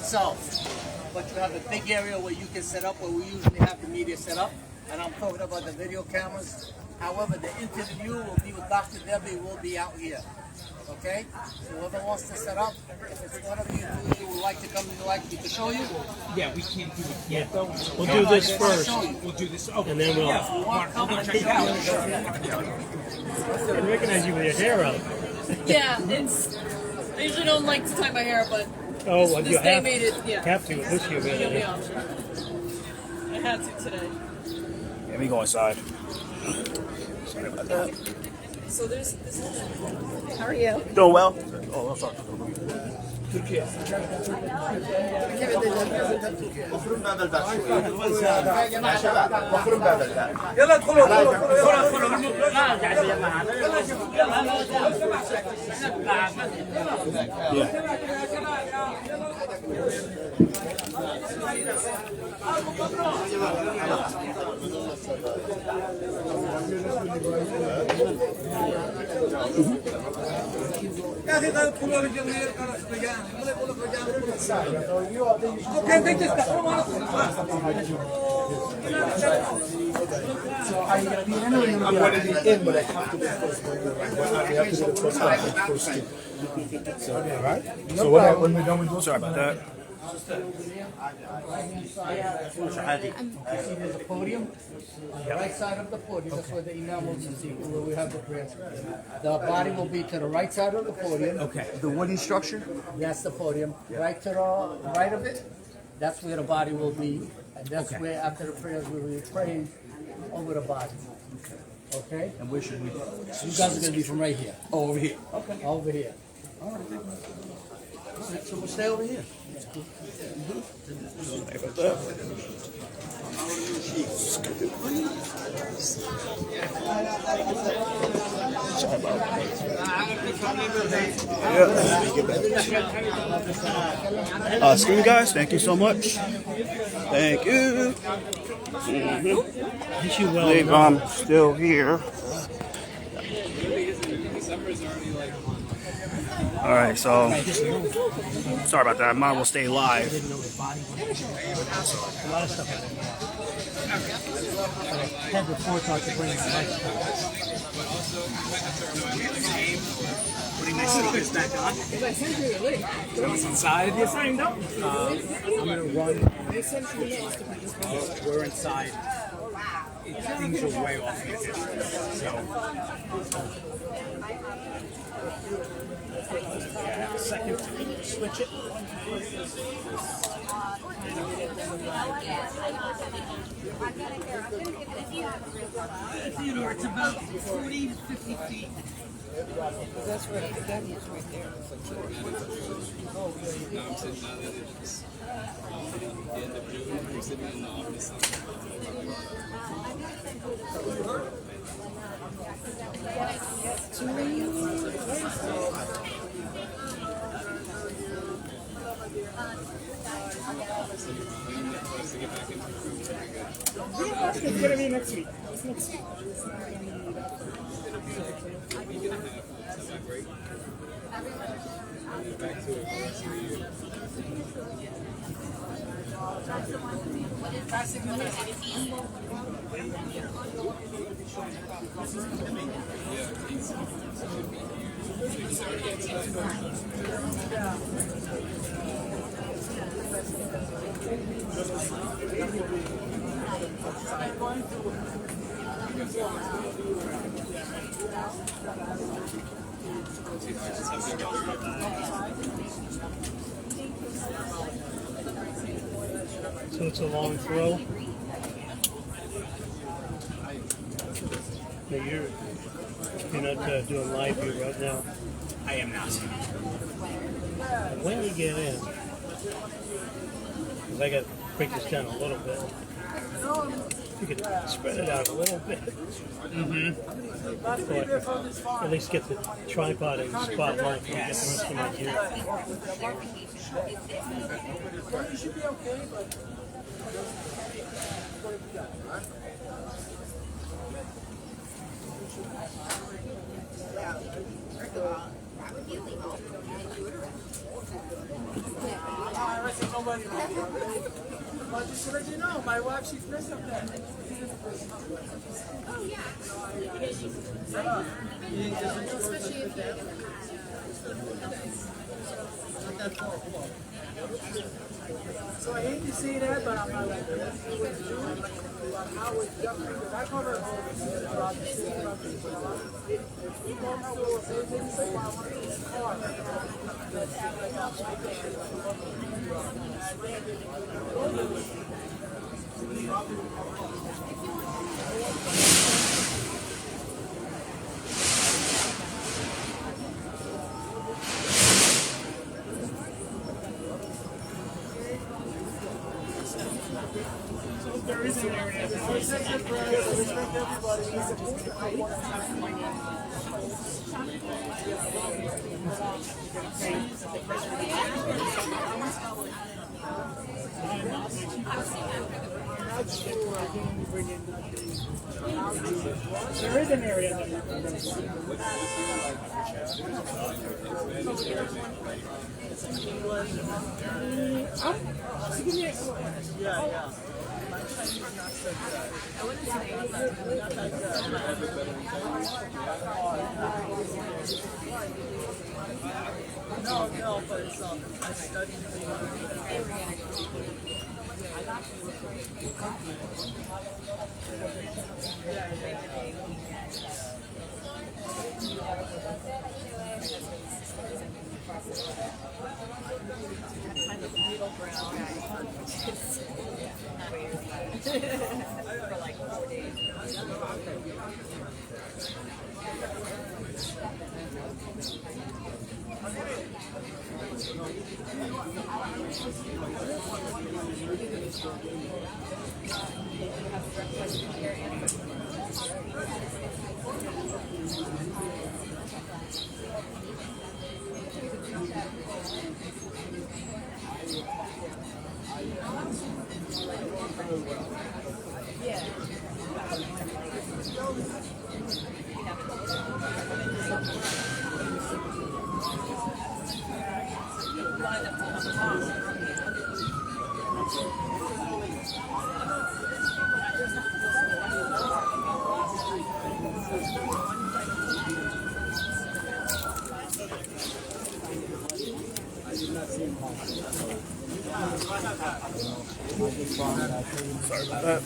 itself. But you have a big area where you can set up, where we usually have the media set up. And I'm talking about the video cameras. However, the interview will be with Dr. Debbie, will be out here. Okay? So whoever wants to set up, if it's one of you two would like to come, would like me to show you? Yeah, we can't do it yet though. We'll do this first. We'll do this. Okay. And then we'll. Yeah, I'll go check it out. I recognize you with your hair up. Yeah, it's. I usually don't like to tie my hair, but Oh, well, this you day have, made it. Yeah. have to. This year, The only man. option. I had to today. Let me go inside. Sorry about that. So there's. How are you? Doing well? Oh, I'm sorry. I'm going to be in, but I have to be first. I have to do the first thing. So, all right. So when we're done with those, Sorry about that. There's a podium. On the right side of the podium, that's where the imam will be seated, where we have the prayer. The body will be to the right side of the podium. Okay. The wooden structure? That's the podium. Right to the right of it, that's where the body will be. And that's where, after the prayers, we will pray over the body. Okay? And where should we? You guys are going to be from right here. Oh, over here. Okay. Over here. All right. So we'll stay over here. Sorry about that. Sorry about that. Excuse me, guys. Thank you so much. Thank you. Wish you I well. believe I'm still here. All right, so sorry about that. I might as well stay live. A lot of stuff. I had the forethought to bring my next time. Putting my sneakers back on. Someone's inside. You signed up. I'm gonna run. We're inside. Things are way off the distance. So. Second, switch it. Theodore, it's about 40 to 50 feet. That's right. That is right there. It's gonna be next week. It's next week. So it's a long throw. No, you're not doing live here right now. I am not. When you get in, because I got to break this down a little bit. You could spread it out a little bit. But at least get the tripod in the spotlight and get the rest of my gear. You should be okay, but... Nobody knows. But just to let you know, my wife, she's dressed up there. Oh, yeah. Especially if So I hate to say that, but I'm not like that. How would because I cover about the city of you don't know what say things like I want to use car. There is an area. There is an area that No, but it's I studied For like 4 days. Sorry about that.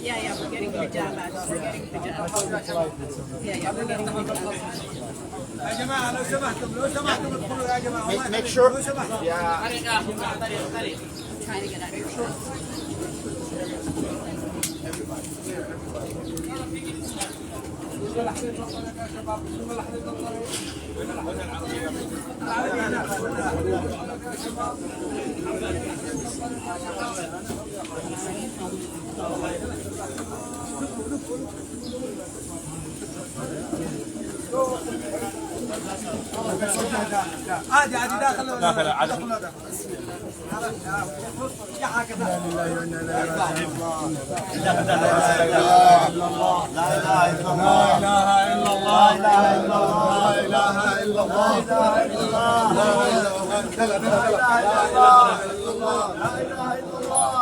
Yeah, we're getting pajamas. We're getting pajamas. Yeah, we're getting pajamas. يا جماعة لو سمحتم ادخلوا يا جماعة. Make sure. لو سمحتم. Trying to get out of here. عادي داخل يا حاكم لا اله الا الله لا اله الا الله لا اله الا الله لا اله الا الله لا اله الا الله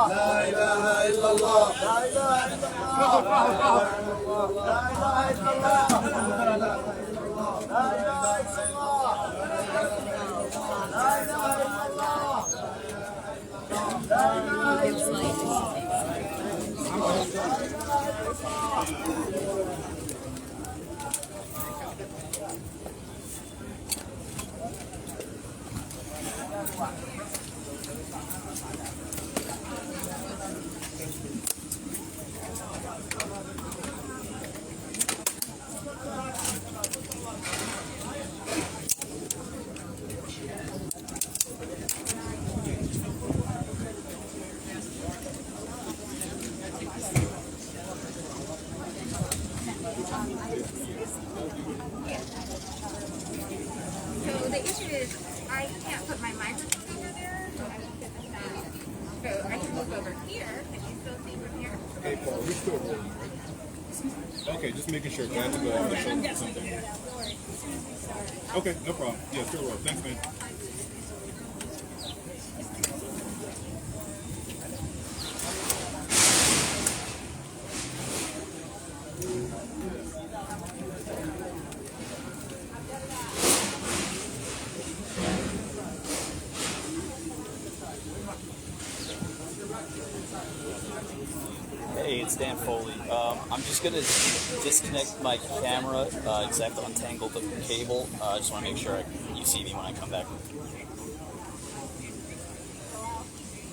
لا اله الا الله It's like So the issue is I can't put my microphone over there. So I don't get the sound. So I can look over here. Can you still see from here? Hey, Paul, you're still rolling, right? Okay, just making sure. I have to go off the shoulder or something. Okay, no problem. Yeah, still roll. Thanks, man. Hey, it's Dan Foley. I'm just gonna disconnect my camera because I have to untangle the cable. I just want to make sure you see me when I come back.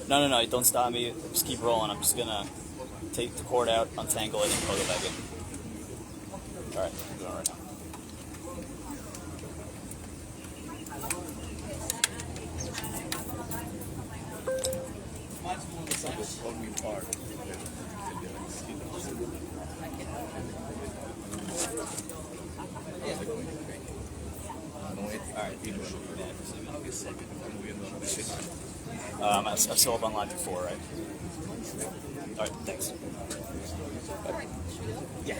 No, don't stop me. Just keep rolling. I'm just gonna take the cord out, untangle it, and plug it back in. All right, I'm doing it right now. I'm still up online before, right? All right, thanks. Yeah.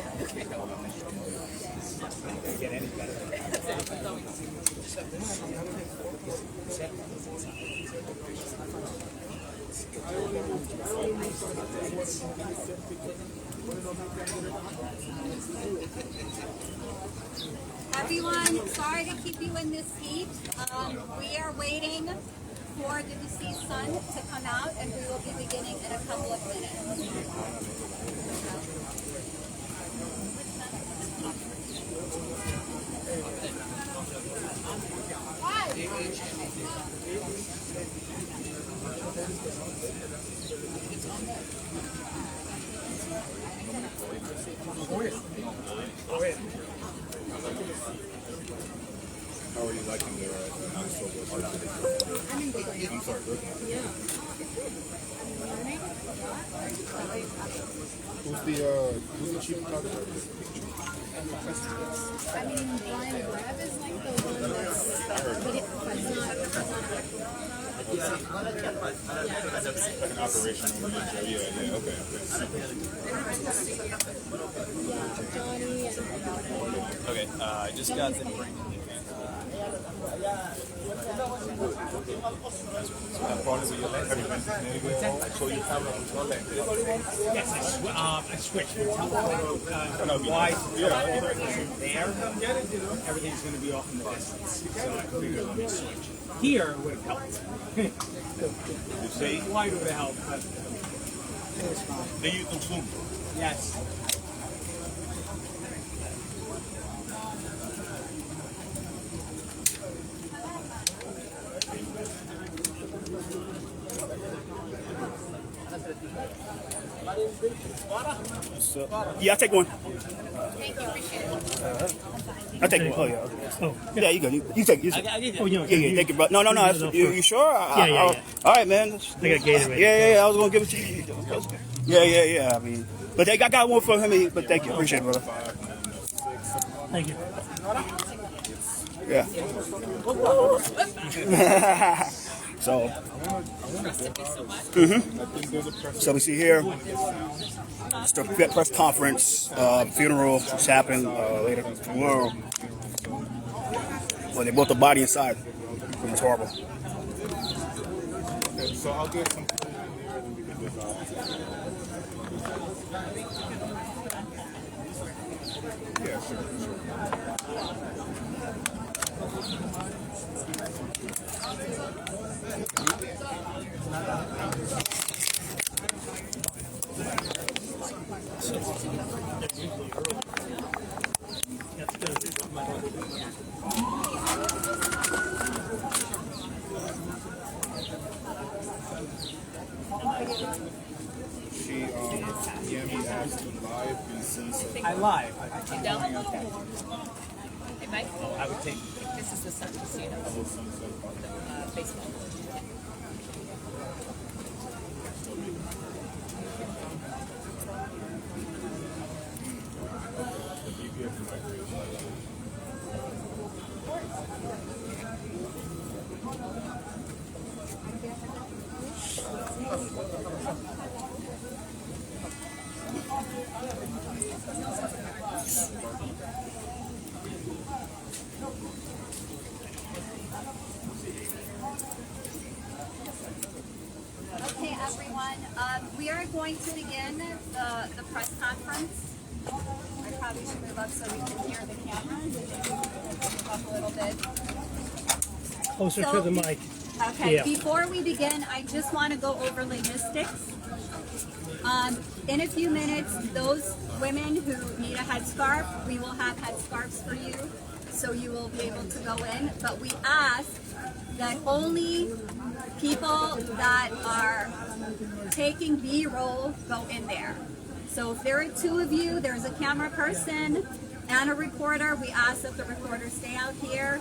Everyone, sorry to keep you in this heat. We are waiting for the deceased son to come out, and we will be beginning in a couple of minutes. How are you liking the house so far? I'm sorry, who's the chief photographer? I mean, Brian Grab is like the one that's Like an operational manager. Yeah, okay. Johnny and Okay, I just got the bring. Part of your life, have you been to Senegal? So you have a control like this? Yes, I switched from telephone wide there. Everything's going to be off in the distance, so I figured let me switch. Here would have helped. You say Wide would have helped, but they use Zoom. yes. Yeah, I'll take one. thank you, appreciate it. I'll take one. Oh, yeah. Okay. Oh, Yeah, you go. You take it. oh, Yeah, thank you, bro. No, you sure? Yeah. All right, man. I got Gatorade. Yeah, I was going to give it to you. Yeah. I mean, but I got one for him, but thank you. Appreciate it, brother. Thank you. Yeah. So, so we see here, it's the press conference, funeral is happening later tomorrow. Well, they brought the body inside. It's horrible. Okay, so I'll get some food in here and we can just yeah, sure. I live. Down a little more. Hey, Mike. I would take. This is the Sun Casino. Baseball. Okay, everyone. We are going to begin the press conference. I probably should move up so we can hear the cameras. Move up a little bit. Closer to the mic. Okay, Yeah. before we begin, I just want to go over logistics. In a few minutes, those women who need a headscarf, we will have headscarves for you, so you will be able to go in. But we ask that only people that are taking B-roll go in there. So if there are two of you, there's a camera person and a reporter, we ask that the reporter stay out here,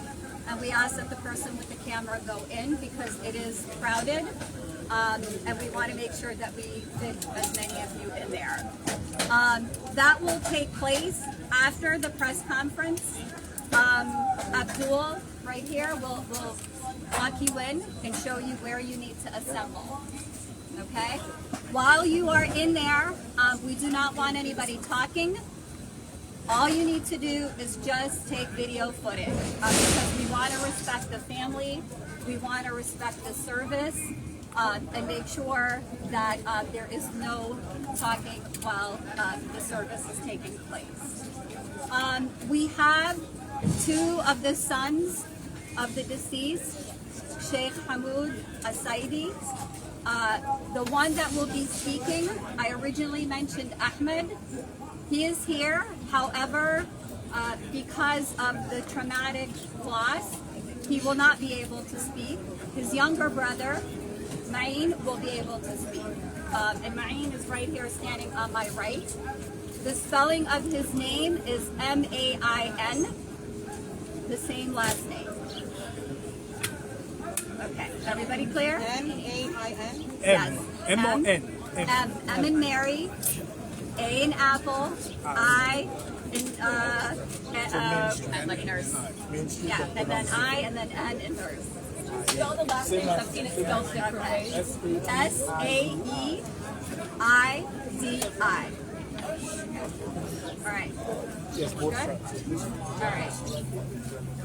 and we ask that the person with the camera go in because it is crowded, and we want to make sure that we fit as many of you in there. That will take place after the press conference. Abdul, right here, will walk you in and show you where you need to assemble. Okay? While you are in there, we do not want anybody talking. All you need to do is just take video footage because we want to respect the family, we want to respect the service, and make sure that there is no talking while the service is taking place. We have two of the sons of the deceased, Sheikh Hamoud Saeidi. The one that will be speaking, I originally mentioned Ahmed. He is here, however, because of the traumatic loss, he will not be able to speak. His younger brother, Ma'in, will be able to speak. And Ma'in is right here standing on my right. The spelling of his name is M-A-I-N, the same last name. Okay, everybody clear? M-A-I-N? Yes. M-O-N. M in Mary, A in Apple, I in like nurse. Yeah, and then I, and then N in nurse. Spell the last name. I've seen it spelled different ways. S-A-E-I-D-I. All right. Yes, both Good? sides. All right.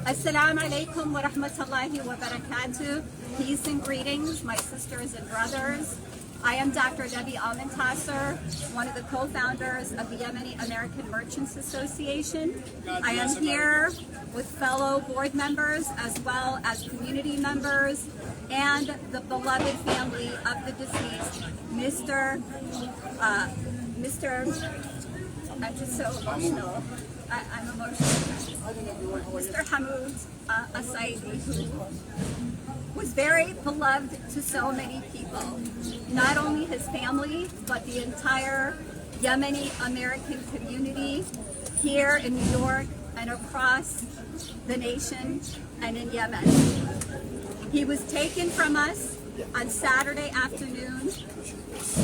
Assalamu alaikum wa rahmatullahi wa barakatuh. Peace and greetings, my sisters and brothers. I am Dr. Debbie Almentasser, one of the co-founders of the Yemeni American Merchants Association. I am here with fellow board members as well as community members and the beloved family of the deceased, Mr. I'm just so emotional. I'm emotional. Mr. Hamoud Saeidi, who was very beloved to so many people. Not only his family, but the entire Yemeni American community here in New York and across the nation and in Yemen. He was taken from us on Saturday afternoon,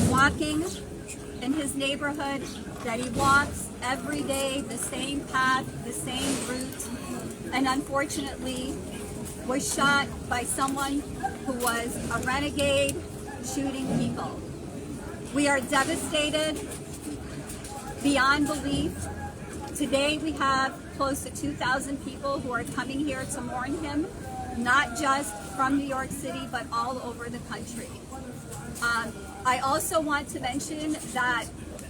walking in his neighborhood that he walks every day, the same path, the same route, and unfortunately was shot by someone who was a renegade shooting people. We are devastated beyond belief. Today we have close to 2,000 people who are coming here to mourn him, not just from New York City, but all over the country. I also want to mention that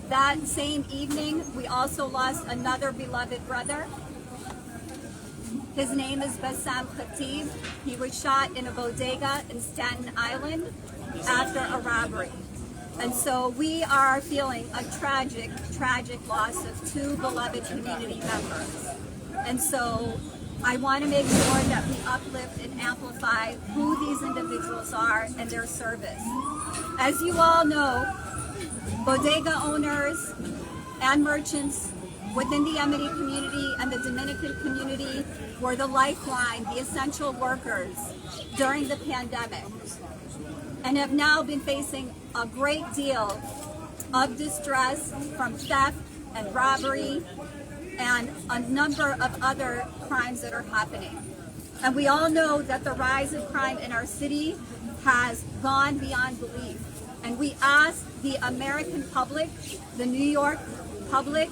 that same evening, we also lost another beloved brother. His name is Bassam Khatib. He was shot in a bodega in Staten Island after a robbery. And so we are feeling a tragic, tragic loss of two beloved community members. And so I want to make sure that we uplift and amplify who these individuals are and their service. As you all know, bodega owners and merchants within the Yemeni community and the Dominican community were the lifeline, the essential workers during the pandemic, and have now been facing a great deal of distress from theft and robbery and a number of other crimes that are happening. And we all know that the rise of crime in our city has gone beyond belief. And we ask the American public, the New York public,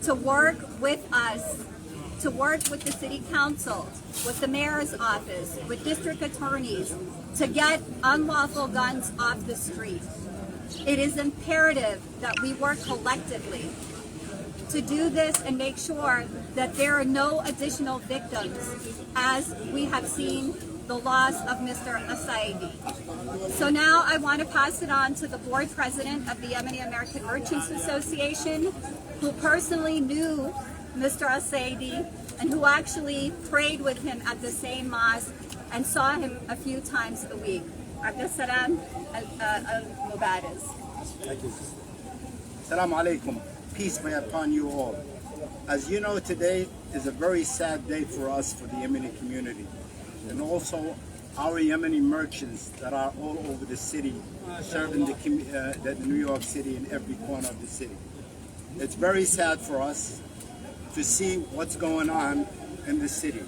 to work with us, to work with the city council, with the mayor's office, with district attorneys, to get unlawful guns off the street. It is imperative that we work collectively to do this and make sure that there are no additional victims, as we have seen the loss of Mr. Saeidi. So now I want to pass it on to the board president of the Yemeni American Merchants Association, who personally knew Mr. Saeidi and who actually prayed with him at the same mosque and saw him a few times a week. Abdussalam al-Mubarak. Thank you. Assalamu alaikum. Peace be upon you all. As you know, today is a very sad day for us, for the Yemeni community, and also our Yemeni merchants that are all over the city, serving the New York City in every corner of the city. It's very sad for us to see what's going on in the city.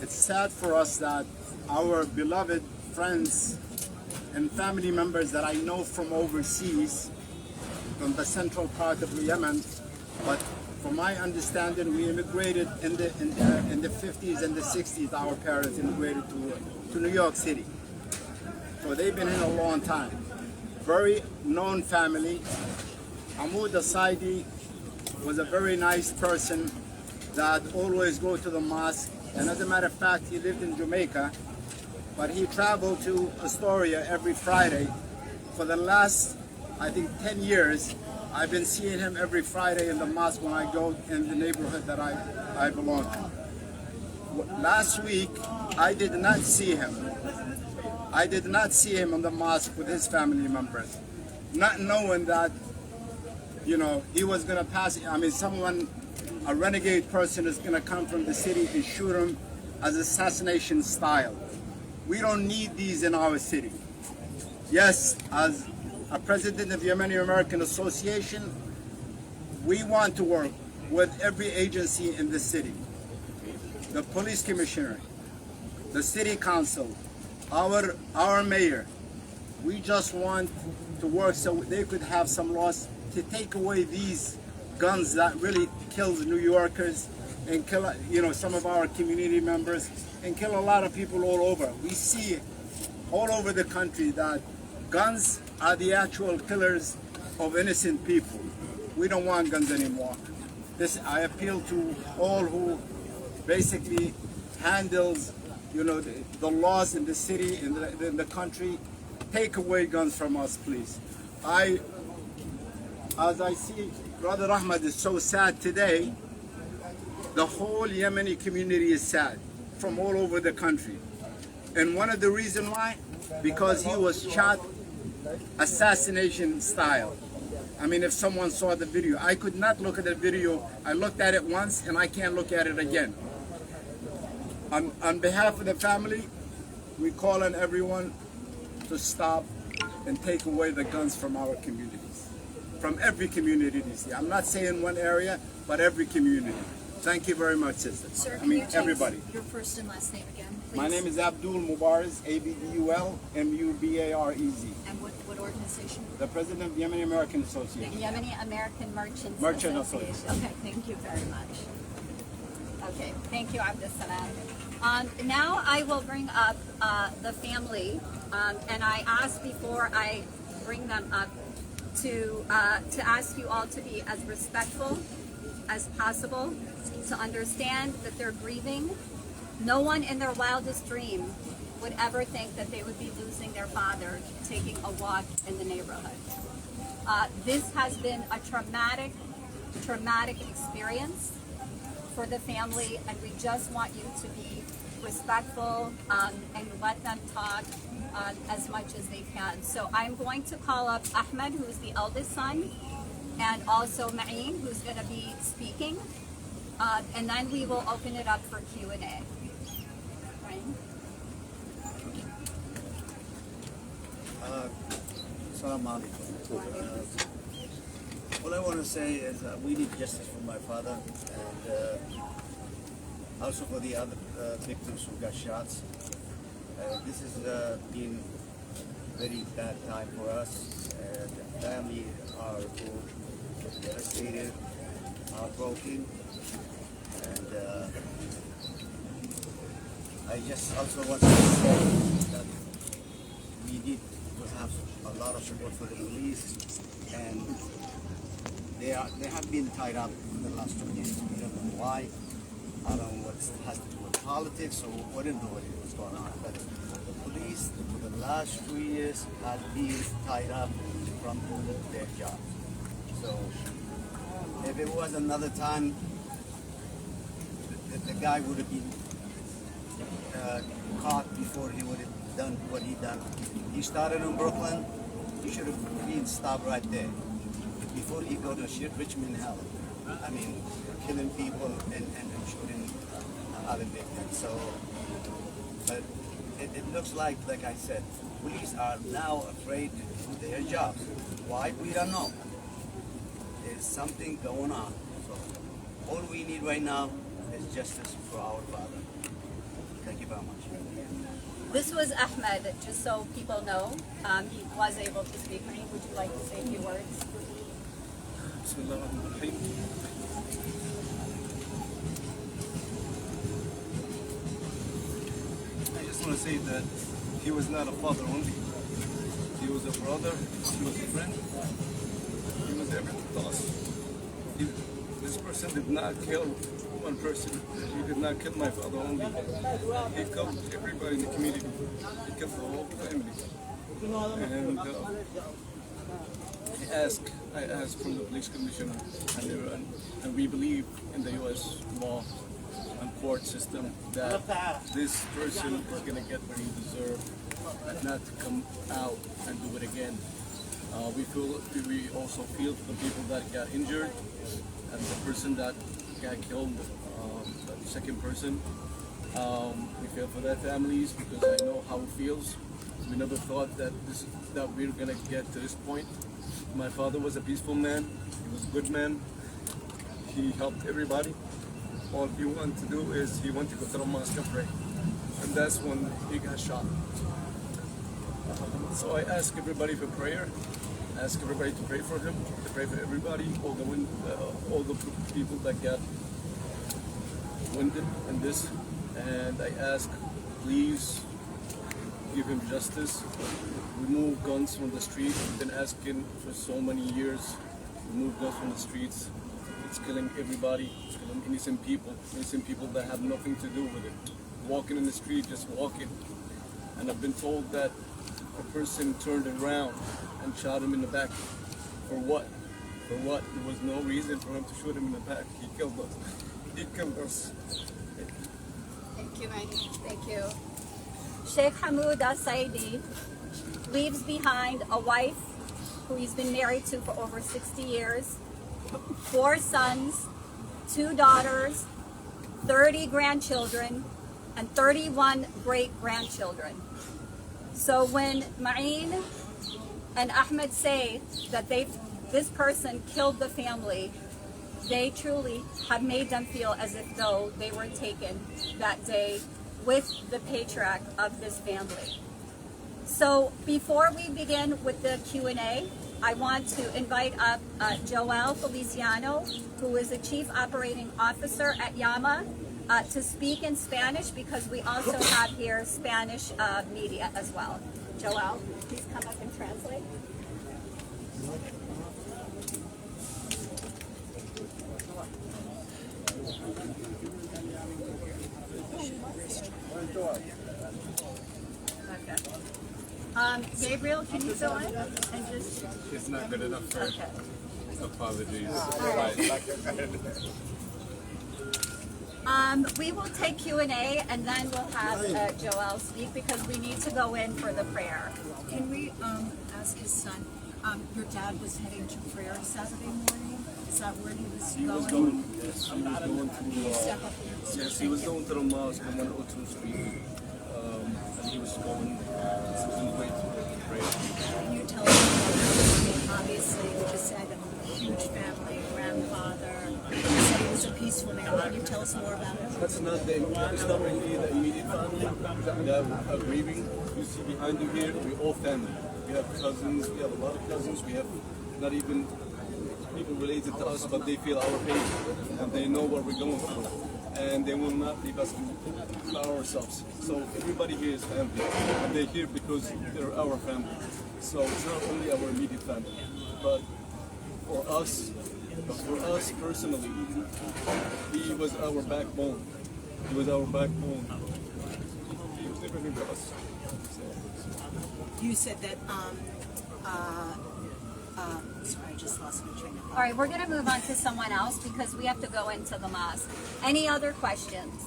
It's sad for us that our beloved friends and family members that I know from overseas, from the central part of Yemen, but from my understanding, we immigrated in the 50s and the 60s. Our parents immigrated to New York City, so they've been in a long time. Very known family. Hamoud Saeidi was a very nice person that always go to the mosque, and as a matter of fact, he lived in Jamaica, but he traveled to Astoria every Friday. For the last, I think, 10 years, I've been seeing him every Friday in the mosque when I go in the neighborhood that I belong to. Last week, I did not see him. I did not see him in the mosque with his family members, not knowing that, you know, he was going to pass. I mean, a renegade person is going to come from the city and shoot him as assassination style. We don't need these in our city. Yes, as a president of the Yemeni American Association, we want to work with every agency in the city. The police commissioner, the city council, our mayor. We just want to work so they could have some laws to take away these guns that really kills New Yorkers and kill, you know, some of our community members and kill a lot of people all over. We see all over the country that guns are the actual killers of innocent people. We don't want guns anymore. I appeal to all who basically handles, you know, the laws in the city, in the country. Take away guns from us, please. As I see, Brother Ahmed is so sad today. The whole Yemeni community is sad from all over the country. And one of the reasons why, because he was shot assassination style. I mean, if someone saw the video, I could not look at the video. I looked at it once and I can't look at it again. On behalf of the family, we call on everyone to stop and take away the guns from our communities. From every community you see. I'm not saying one area, but every community. Thank you very much, sister. Sir, I mean, everybody. Your first and last name again, please. My name is Abdul Mubarez, Abdul Mubarez. And what organization? The president of the Yemeni American The Association. Yemeni American Merchants Merchant Association. Association. Okay, thank you very much. Okay, thank you, Abdussalam. Now I will bring up the family, and I ask before I bring them up to ask you all to be as respectful as possible, to understand that they're grieving. No one in their wildest dream would ever think that they would be losing their father taking a walk in the neighborhood. This has been a traumatic experience for the family, and we just want you to be respectful and let them talk as much as they can. So I'm going to call up Ahmed, who is the eldest son, and also Ma'een, who's going to be speaking. And then we will open it up for Q&A. Right? Assalamu alaikum. What I want to say is we need justice for my father and also for the other victims who got shots. This has been a very bad time for us. The family are devastated, heartbroken, and I just also want to say that we need to have a lot of support for the police, and they have been tied up in the last 2 years. We don't know why. I don't know what has to do with politics or whatever what's going on. But the police for the last 2 years have been tied up from their jobs. So if it was another time, the guy would have been caught before he would have done what he done. He started in Brooklyn. He should have been stopped right there before he go to Richmond Hell. I mean, killing people and shooting other victims. So, but it looks like I said, police are now afraid to do their jobs. Why? We don't know. There's something going on. So, all we need right now is justice for our father. Thank you very much. This was Ahmed, just so people know. He was able to speak. Would you like to say a few words? I just want to say that he was not a father only. He was a brother, he was a friend, he was everything to us. This person did not kill one person. He did not kill my father only. He killed everybody in the community. He killed the whole family. And I asked from the police commissioner, and we believe in the U.S. law and court system that this person is going to get what he deserves, and not to come out and do it again. We also feel for the people that got injured and the person that got killed, the second person. We feel for their families because I know how it feels. We never thought that we were gonna get to this point. My father was a peaceful man. He was a good man. He helped everybody. All he wanted to do is he wanted to go to the mosque and pray, and that's when he got shot. So I ask everybody for prayer. Ask everybody to pray for him, to pray for everybody, all the people that got wounded in this. And I ask, please give him justice. Remove guns from the street. We've been asking for so many years. Remove guns from the streets. It's killing everybody. It's killing innocent people that have nothing to do with it. Walking in the street, just walking. And I've been told that a person turned around and shot him in the back. For what? For what? There was no reason for him to shoot him in the back. He killed us. He killed us. Thank you, Manny. Thank you. Sheikh Hamoud Saeidi leaves behind a wife who he's been married to for over 60 years, 4 sons, 2 daughters, 30 grandchildren, and 31 great-grandchildren. So when Ma'een and Ahmed say that this person killed the family, they truly have made them feel as if though they were taken that day with the patriarch of this family. So before we begin with the Q&A, I want to invite up Joel Feliciano, who is the Chief Operating Officer at Yama, to speak in Spanish because we also have here Spanish media as well. Joel, please come up and translate. Gabriel, can you go in and just... It's not good enough for apologies. We will take Q&A and then we'll have Joel speak because we need to go in for the prayer. Can we ask his son Your dad was heading to prayer Saturday morning. Is that where he was He going? was going, yes, he was going Can you to, step up here? yes, he was going to the mosque on 102 Street, and he was going, on the way to pray. Can you tell us about your family? Obviously, you just said a huge family, grandfather. You said he was a peaceful man. Can you tell us more about it? That's not it's not really the immediate family that are grieving. You see behind you here, we're all family. We have cousins, we have a lot of cousins, we have not even people related to us, but they feel our pain and they know what we're going through. And they will not leave us to ourselves. So everybody here is family, and they're here because they're our family. So it's not only our immediate family, but for us personally, he was our backbone. He was our backbone. He was everything to us. You said that, sorry, I just lost my train of thought. All right, we're going to move on to someone else because we have to go into the mosque. Any other questions?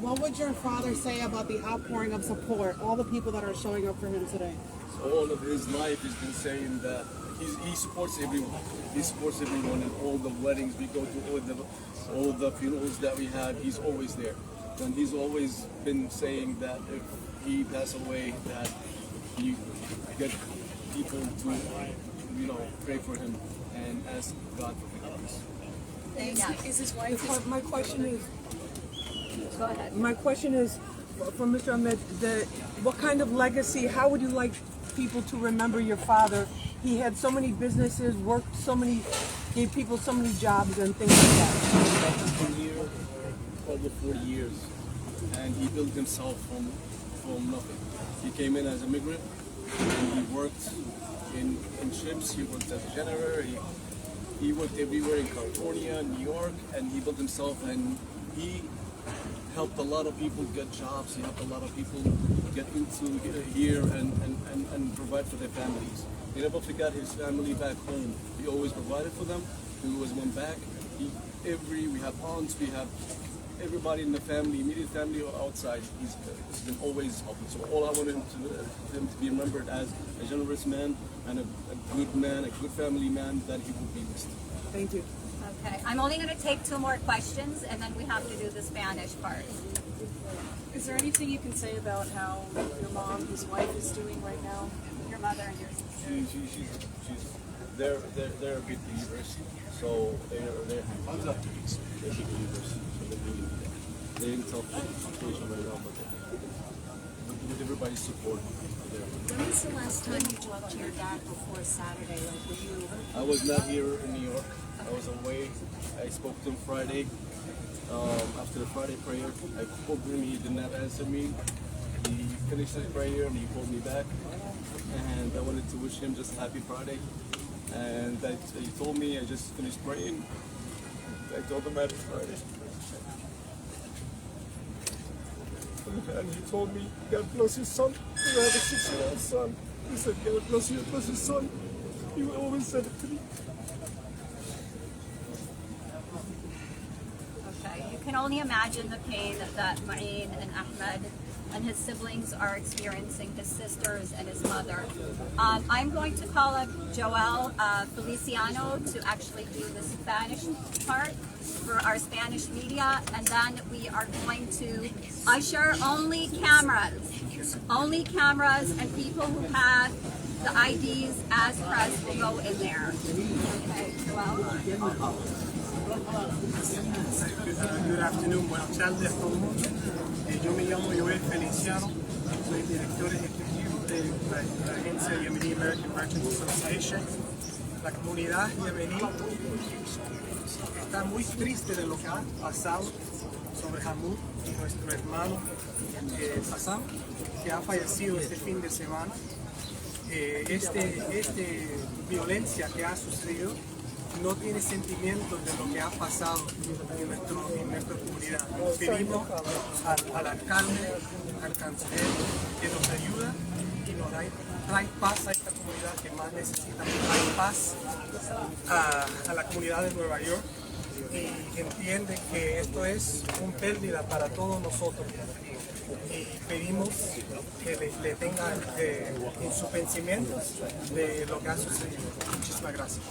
What would your father say about the outpouring of support, all the people that are showing up for him today? All of his life he's been saying that he supports everyone. He supports everyone in all the weddings we go to, all the funerals that we have. He's always there, and he's always been saying that if he passes away, that he get people to, pray for him and ask God for forgiveness. Is his wife? My question is, Go ahead. my question is, for Mr. Ahmed, what kind of legacy, how would you like people to remember your father? He had so many businesses, worked so many, gave people so many jobs and things like that. He's been here over 40 years, and he built himself from nothing. He came in as a migrant, and he worked in ships. He worked as a janitor. He worked everywhere in California, New York, and he built himself. And he helped a lot of people get jobs. He helped a lot of people get into here and provide for their families. He never forgot his family back home. He always provided for them. He always went back. We have aunts, we have everybody in the family, immediate family or outside. He's been always helping. So all I wanted him to be remembered as a generous man and a good man, a good family man, that he will be missed. Thank you. Okay, I'm only going to take 2 more questions and then we have to do the Spanish part. Is there anything you can say about how your mom, his wife, is doing right now? Your mother and your sister. They're big believers, so they're big believers. So they're in tough situation right now, but with everybody's support. When was the last time you talked to your dad before Saturday? Like, were you? I was not here in New York. I was away. I spoke to him Friday. After the Friday prayer, I spoke to him. He did not answer me. He finished his prayer and he called me back. And I wanted to wish him just a happy Friday. And he told me I just finished praying. I told him happy Friday. And he told me, God bless his son. You have a 6-year-old son. He said, God bless you, bless his son. He always said it to me. Okay, you can only imagine the pain that Ma'in and Ahmed and his siblings are experiencing, his sisters and his mother. I'm going to call up Joel Feliciano to actually do the Spanish part for our Spanish media, and then we are going to usher only cameras and people who have the IDs as press will go in there. Okay, Joel? Good afternoon, buenas tardes a todo el mundo. Yo me llamo Joel Feliciano, soy director ejecutivo de la agencia Yemeni American Merchants Association. La comunidad yemení está muy triste de lo que ha pasado sobre Hamoud y nuestro hermano Hassan, que ha fallecido este fin de semana. Esta violencia que ha sucedido no tiene sentimiento de lo que ha pasado en nuestra comunidad. Pedimos al alcalde, al canciller, que nos ayude y nos trae paz a esta comunidad que más necesita. Trae paz a la comunidad de Nueva York, y entiende que esto es una pérdida para todos nosotros. Y pedimos que le tengan en sus pensamientos de lo que ha sucedido. Muchísimas gracias.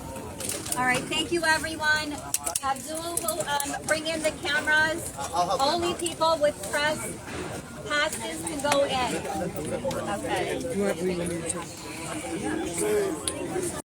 All right, thank you everyone. Abdul will bring in the cameras. Only people with press passes can go in. Okay.